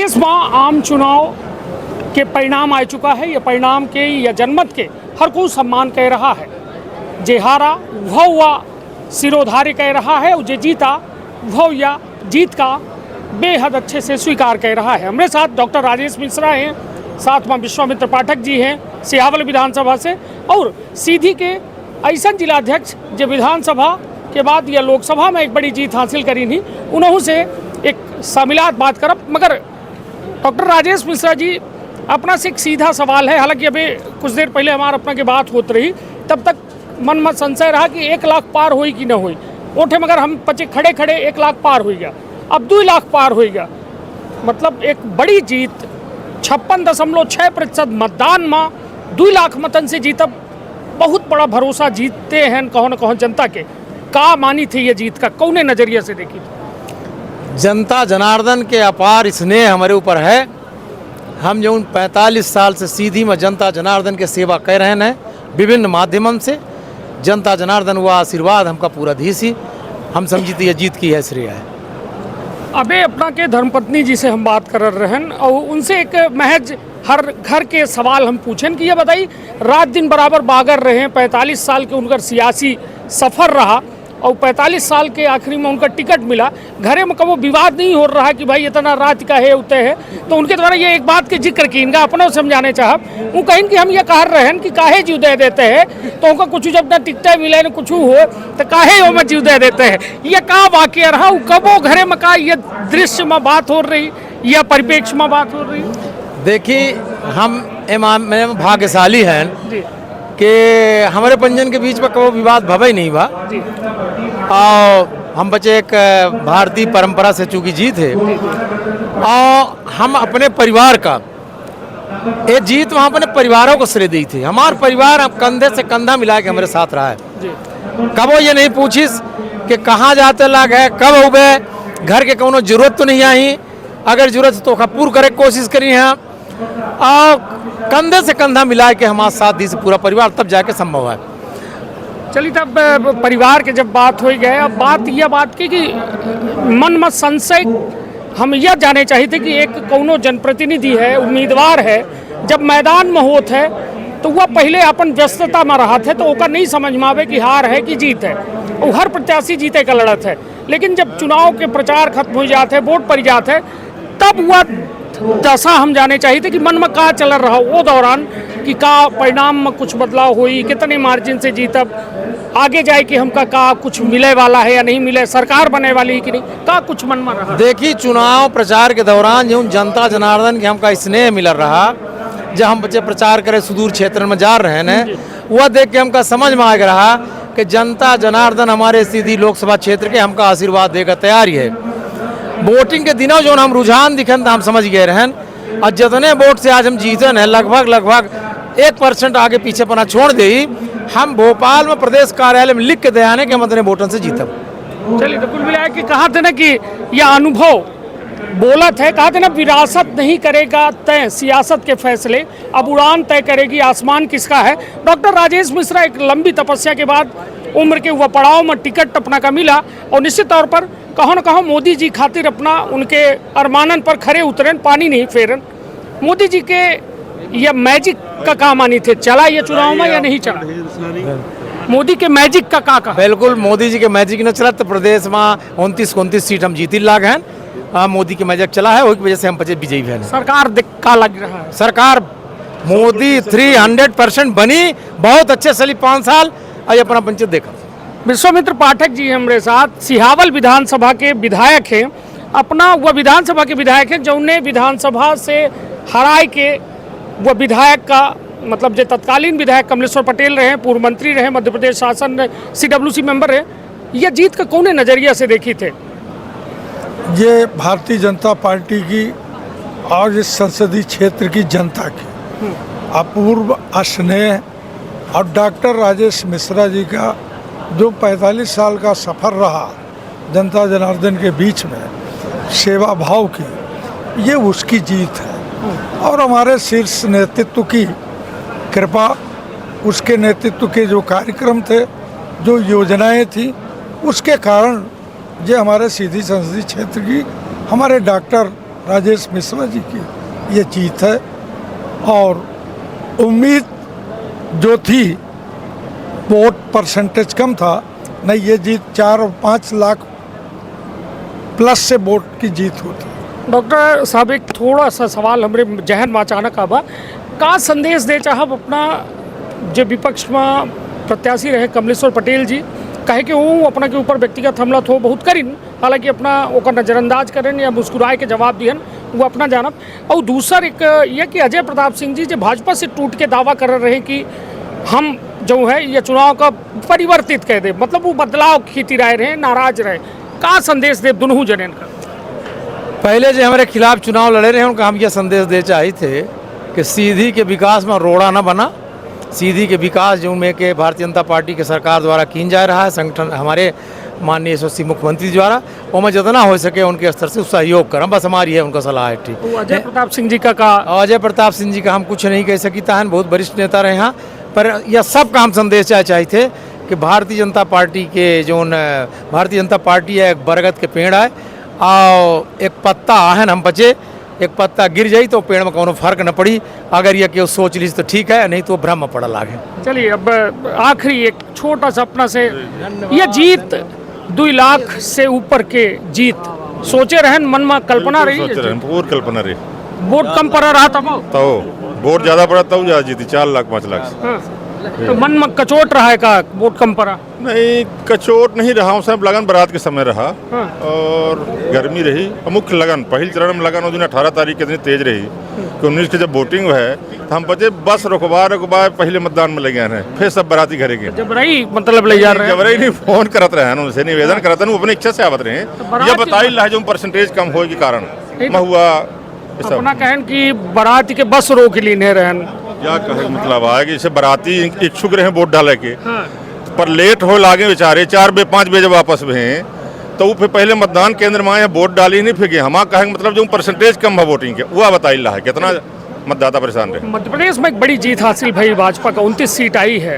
प्रदेश में आम चुनाव के परिणाम आ चुका है। ये परिणाम के या जनमत के हर कोई सम्मान कह रहा है। जे हारा वह हुआ सिरोधार्य कह रहा है और जे जीता वह या जीत का बेहद अच्छे से स्वीकार कह रहा है। हमारे साथ डॉक्टर राजेश मिश्रा हैं, साथ में विश्वामित्र पाठक जी हैं सिहावल विधानसभा से, और सीधी के ऐसा जिलाध्यक्ष जो विधानसभा के बाद या लोकसभा में एक बड़ी जीत हासिल करी थी, उन्होंने से एक शामिलात बात करब। मगर डॉक्टर राजेश मिश्रा जी, अपना से एक सीधा सवाल है। हालांकि अभी कुछ देर पहले हमारा अपना की बात होती रही, तब तक मन में संशय रहा कि 1 लाख पार हुई कि न हुई ओठे, मगर हम पचे खड़े खड़े 1 लाख पार हो गया, अब 2 लाख पार हो गया। मतलब एक बड़ी जीत, 56.6% मतदान में 2 लाख मतन से जीतब बहुत बड़ा भरोसा जीतते हैं कहो न कहो जनता के। का मानी थी ये जीत का, कौने नजरिए से देखी थी? जनता जनार्दन के अपार स्नेह हमारे ऊपर है। हम जो 45 साल से सीधी में जनता जनार्दन के सेवा कर रहे हैं विभिन्न माध्यमों से। जनता जनार्दन हुआ आशीर्वाद हमका पूरा धीसी, हम समझती है जीत की है श्रेय है। अबे अपना के धर्मपत्नी जी से हम बात कर रहे हैं और उनसे एक महज हर घर के सवाल हम पूछें कि ये बताइए, रात दिन बराबर बागर रहे, 45 साल के उनका सियासी सफ़र रहा और 45 साल के आखिरी में उनका टिकट मिला। घरे में कभी विवाद नहीं हो रहा कि भाई इतना रात का है उतने है। तो उनके द्वारा ये एक बात के जिक्र की, इनका अपना समझाने चाहब। वो कहें कि हम ये कह रहे हैं कि काहे जीव दे देते हैं, तो उनका कुछ जब ना टिकटें मिले न कुछ हो तो काहे वो में जीव दे देते हैं। ये का वाक्य रहा, कबो घरे में का ये दृश्य में बात हो रही या परिप्रेक्ष्य में बात हो रही? देखिए, हम भाग्यशाली हैं कि हमारे पंजन के बीच में कभी विवाद भवे नहीं हुआ और हम बच्चे एक भारतीय परंपरा से चूंकि जीत है और हम अपने परिवार का ये जीत वहाँ अपने परिवारों को श्रेय दी थी। हमारा परिवार अब कंधे से कंधा मिला के हमारे साथ रहा है। कब वो ये नहीं पूछिस कि कहाँ जाते लाग है, कब हो गए, घर के कोनो जरूरत तो नहीं आई, अगर जरूरत तो पूर्ण करे कोशिश करी है और कंधे से कंधा मिला के हमारे साथ दी से पूरा परिवार, तब जाके संभव है। चलिए, तब परिवार के जब बात हो गए, अब बात यह बात की कि मन में संशय हम यह जाने चाहिए थे कि एक कोनो जनप्रतिनिधि है, उम्मीदवार है, जब मैदान में होत है तो वह पहले अपन व्यस्तता में रहा थे, तो ओका नहीं समझ में आवे कि हार है कि जीत है। और हर प्रत्याशी जीते का लड़त है, लेकिन जब चुनाव के प्रचार खत्म हो जाते हैं, वोट पड़ जाते हैं, तब वह दशा हम जाने चाहिए थे कि मन में का चल रहा वो दौरान कि का परिणाम में कुछ बदलाव हुई, कितने मार्जिन से जीतब, आगे जाए कि हमका का कुछ मिले वाला है या नहीं मिले, सरकार बने वाली है कि नहीं, का कुछ मन में रहा? देखिए, चुनाव प्रचार के दौरान जो जनता जनार्दन के हमका स्नेह मिल रहा, जब हम बच्चे प्रचार करे सुदूर क्षेत्र में जा रहे हैं, वह देख के हमका समझ में आ रहा कि जनता जनार्दन हमारे सीधी लोकसभा क्षेत्र के हमका आशीर्वाद देकर तैयारी है। वोटिंग के दिनों जो हम रुझान दिखन तो हम समझ गए रहन, और जितने वोट से आज हम जीते हैं लगभग 1% आगे पीछे पना छोड़ दे, हम भोपाल में प्रदेश कार्यालय में लिख के दे आने के हम इतने वोटों से जीतब। चलिए, तो कुल मिला के कहा थे ना कि यह अनुभव बोलत है, कहा थे ना विरासत नहीं करेगा तय सियासत के फैसले, अब उड़ान तय करेगी आसमान किसका है। डॉक्टर राजेश मिश्रा एक लंबी तपस्या के बाद उम्र के वह पड़ाव में टिकट अपना का मिला और निश्चित तौर पर कहो न कहो मोदी जी खातिर अपना उनके अरमानन पर खरे उतरन, पानी नहीं फेरन। मोदी जी के यह मैजिक का काम आनी थे, चला ये चुनाव में या नहीं चला? मोदी के मैजिक का का? बिल्कुल, मोदी जी के मैजिक न चला तो प्रदेश में 29 सीट हम जीती लाग हैं। मोदी के मैजिक चला है, वही वजह से हम पचे विजयी हैं। सरकार का लग रहा है, सरकार मोदी 300% बनी, बहुत अच्छे चली 5 साल। आज अपना पंचायत देखा। विश्वामित्र पाठक जी हमारे साथ सिहावल विधानसभा के विधायक हैं, अपना वह विधानसभा के विधायक हैं जो उन्हें विधानसभा से हराए के वह विधायक का मतलब जो तत्कालीन विधायक कमलेश्वर पटेल रहे, पूर्व मंत्री रहे, मध्य प्रदेश शासन CWC मेंबर रहे। यह जीत का कौने नज़रिया से देखी थे? ये भारतीय जनता पार्टी की और इस संसदीय क्षेत्र की जनता की अपूर्व स्नेह और डॉक्टर राजेश मिश्रा जी का जो 45 साल का सफ़र रहा जनता जनार्दन के बीच में सेवा भाव की, ये उसकी जीत है। और हमारे शीर्ष नेतृत्व की कृपा, उसके नेतृत्व के जो कार्यक्रम थे, जो योजनाएं थी, उसके कारण ये हमारे सीधी संसदीय क्षेत्र की हमारे डॉक्टर राजेश मिश्रा जी की ये जीत है। और उम्मीद जो थी, वोट परसेंटेज कम था, नहीं ये जीत 4 और 5 लाख प्लस से वोट की जीत होती। डॉक्टर साहब, एक थोड़ा सा सवाल हमरे जहन में अचानक आवा, का संदेश दे चाहब अपना जो विपक्ष में प्रत्याशी रहे कमलेश्वर पटेल जी, कहे कि वो अपना के ऊपर व्यक्तिगत हमला तो बहुत करिन, हालांकि अपना ओकर नज़रअंदाज करें या मुस्कुराए के जवाब दिहन, वो अपना जानब। और दूसर एक ये कि अजय प्रताप सिंह जी जो भाजपा से टूट के दावा कर रहे कि हम जो है ये चुनाव का परिवर्तित कह दे, मतलब वो बदलाव खींची रहे, नाराज रहे, का संदेश दे दोनों जनेन का? पहले जो हमारे खिलाफ चुनाव लड़े रहे उनका हम ये संदेश दे चाहे थे कि सीधी के विकास में रोड़ा न बना, सीधी के विकास जो में के भारतीय जनता पार्टी के सरकार द्वारा किन जा रहा है, संगठन हमारे माननीय यशस्वी मुख्यमंत्री द्वारा, वो में जितना हो सके उनके स्तर से सहयोग करें, बस हमारी है उनका सलाह है। ठीक, अजय प्रताप सिंह जी का कहा, अजय प्रताप सिंह जी का हम कुछ नहीं कह सकता है, बहुत वरिष्ठ नेता रहे हैं, पर यह सब का हम संदेश चाहे थे कि भारतीय जनता पार्टी के जो भारतीय जनता पार्टी है एक बरगद के पेड़ है, और एक पत्ता आहन हम बचे, एक पत्ता गिर जाई तो पेड़ में कोनो फर्क न पड़ी, अगर ये केवल सोच ली तो ठीक है, नहीं तो भ्रम में पड़ा लागे। चलिए अब आखिरी एक छोटा सा अपना से, ये जीत 2 लाख से ऊपर के जीत सोचे रहन, मन में कल्पना रही? पूरी कल्पना रही। वोट कम पड़ा रहा था तो वोट ज्यादा पड़ा तब ज्यादा जीती, 4 लाख 5 लाख। हाँ। तो मन में कचोट रहा है का वोट कम पड़ा? नहीं, कचोट नहीं रहा हूँ साहब, लगन बारात के समय रहा। हाँ। और गर्मी रही, और मुख्य लगन पहले चरण में लगन उस दिन 18 तारीख के दिन तेज रही कि 19 की जब वोटिंग है तो हम बचे बस रुकवा पहले मतदान में लगे हैं, फिर सब बाराती घरे गए। जब रही मतलब ले जा रहे हैं, जब रही नहीं फोन करत रहे हैं उनसे, निवेदन करत हैं, अपनी इच्छा से आवत रहे, बारात ये बताई ला जो परसेंटेज कम हो के कारण मैं हुआ ये सब। अपना कहन कि बारात के बस रोक ली नहीं रहन, क्या कहे मतलब है कि जैसे बाराती इच्छुक रहे वोट डाले के, हाँ। पर लेट हो लागे बेचारे, 4 बजे 5 बजे वापस में हैं, तो वो फिर पहले मतदान केंद्र में आए वोट डाली नहीं, फिर गए हम कहेंगे मतलब जो परसेंटेज कम है वोटिंग के, वो बताई ला है कितना मतदाता परेशान रहे। मध्य प्रदेश में एक बड़ी जीत हासिल भई, भाजपा का 29 सीट आई है,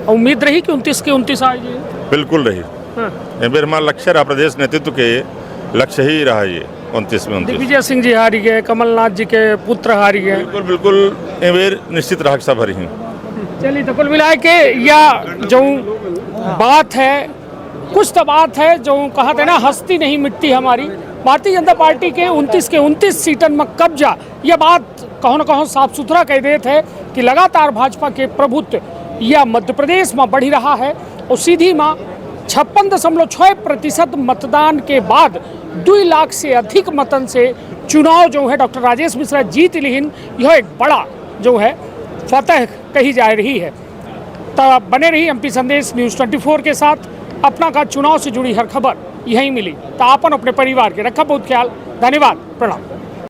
उम्मीद रही कि 29 के 29 आएगी? बिल्कुल रही। हाँ। ये मेरा हमारा लक्ष्य रहा, प्रदेश नेतृत्व के लक्ष्य ही रहा ये 29 में 29। दिग्विजय सिंह जी हारी गए, कमलनाथ जी के पुत्र हारी गए। बिल्कुल बिल्कुल एवेर निश्चित रहा सब हरी हैं। चलिए तो कुल मिला के या जो बात है, कुछ तो बात है जो कहा था ना, हस्ती नहीं मिटती हमारी। भारतीय जनता पार्टी के 29 सीटन में कब्जा, यह बात कहो न कहो साफ सुथरा कह देते हैं कि लगातार भाजपा के प्रभुत्व यह मध्य प्रदेश में बढ़ी रहा है। और सीधी में 56.6% मतदान के बाद 2 लाख से अधिक मतन से चुनाव जो है डॉक्टर राजेश मिश्रा जीत लिहिन, यह एक बड़ा जो है फतह कही जा रही है। तो बने रही एमपी संदेश न्यूज़ 24 के साथ, अपना का चुनाव से जुड़ी हर खबर यहीं मिली। तो आपन अपने परिवार के रखा बहुत ख्याल। धन्यवाद, प्रणाम।